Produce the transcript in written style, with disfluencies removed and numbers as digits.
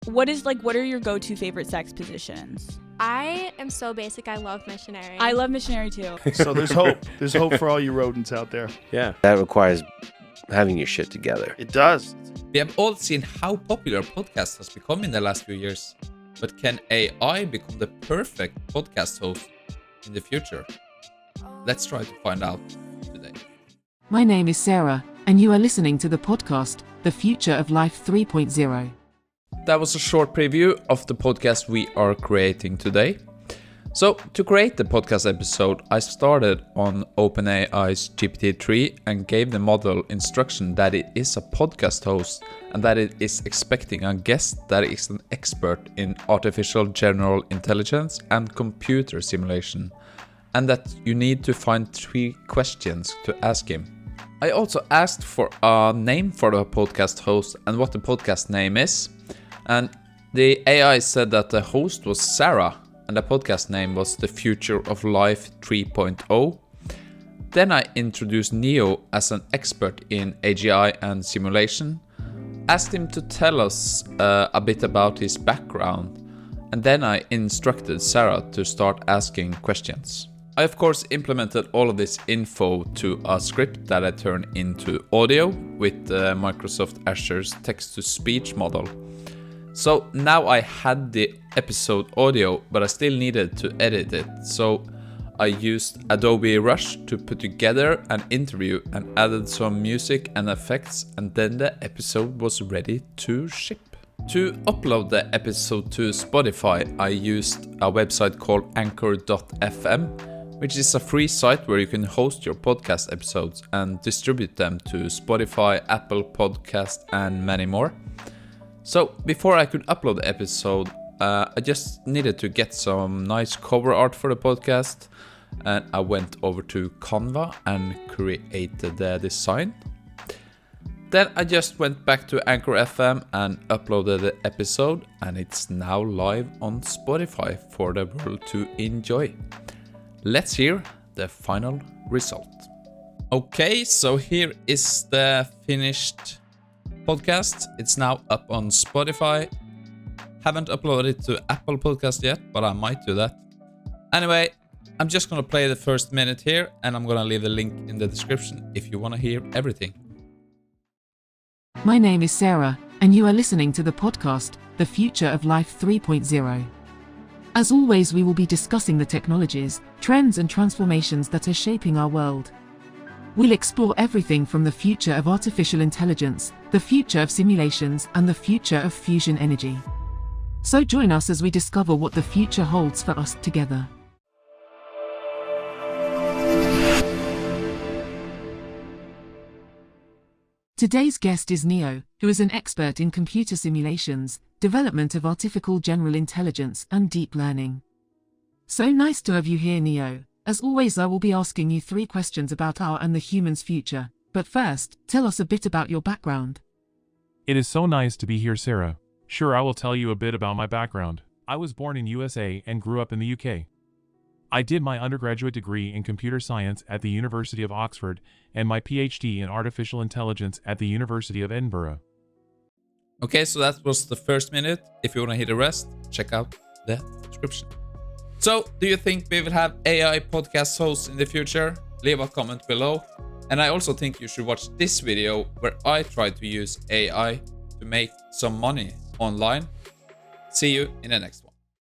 what are your go-to favorite sex positions? I am so basic. I love missionary. I love missionary too. So there's hope. There's hope for all you rodents out there. Yeah. That requires having your shit together. It does. We have all seen how popular podcast has become in the last few years. But can AI become the perfect podcast host in the future? Let's try to find out today. My name is Sarah, and you are listening to the podcast, The Future of Life 3.0. That was a short preview of the podcast we are creating today. So, to create the podcast episode, I started on OpenAI's GPT-3 and gave the model instruction that it is a podcast host and that it is expecting a guest that is an expert in artificial general intelligence and computer simulation, and that you need to find 3 questions to ask him. I also asked for a name for the podcast host and what the podcast name is, and the AI said that the host was Sarah, and the podcast name was The Future of Life 3.0. Then I introduced Neo as an expert in AGI and simulation, asked him to tell us a bit about his background, and then I instructed Sarah to start asking questions. I of course implemented all of this info to a script that I turned into audio with Microsoft Azure's text-to-speech model. So now I had the episode audio, but I still needed to edit it. So I used Adobe Rush to put together an interview and added some music and effects, and then the episode was ready to ship. To upload the episode to Spotify, I used a website called Anchor.fm, which is a free site where you can host your podcast episodes and distribute them to Spotify, Apple Podcast, and many more. So before I could upload the episode, I just needed to get some nice cover art for the podcast, and I went over to Canva and created the design. Then I just went back to Anchor FM and uploaded the episode, and it's now live on Spotify for the world to enjoy. Let's hear the final result. Okay, so here is the finished podcast. It's now up on Spotify. Haven't uploaded it to Apple Podcast yet, but I might do that. Anyway, I'm just gonna play the first minute here, and I'm gonna leave the link in the description if you wanna hear everything. My name is Sarah, and you are listening to the podcast, The Future of Life 3.0. As always, we will be discussing the technologies, trends and transformations that are shaping our world. We'll explore everything from the future of artificial intelligence, the future of simulations, and the future of fusion energy. So join us as we discover what the future holds for us together. Today's guest is Neo, who is an expert in computer simulations, development of artificial general intelligence, and deep learning. So nice to have you here, Neo. As always, I will be asking you 3 questions about our and the human's future. But first, tell us a bit about your background. It is so nice to be here, Sarah. Sure, I will tell you a bit about my background. I was born in USA and grew up in the UK. I did my undergraduate degree in computer science at the University of Oxford and my PhD in artificial intelligence at the University of Edinburgh. Okay, so that was the first minute. If you want to hear the rest, check out the description. So, do you think we will have AI podcast hosts in the future? Leave a comment below. And I also think you should watch this video where I try to use AI to make some money online. See you in the next one.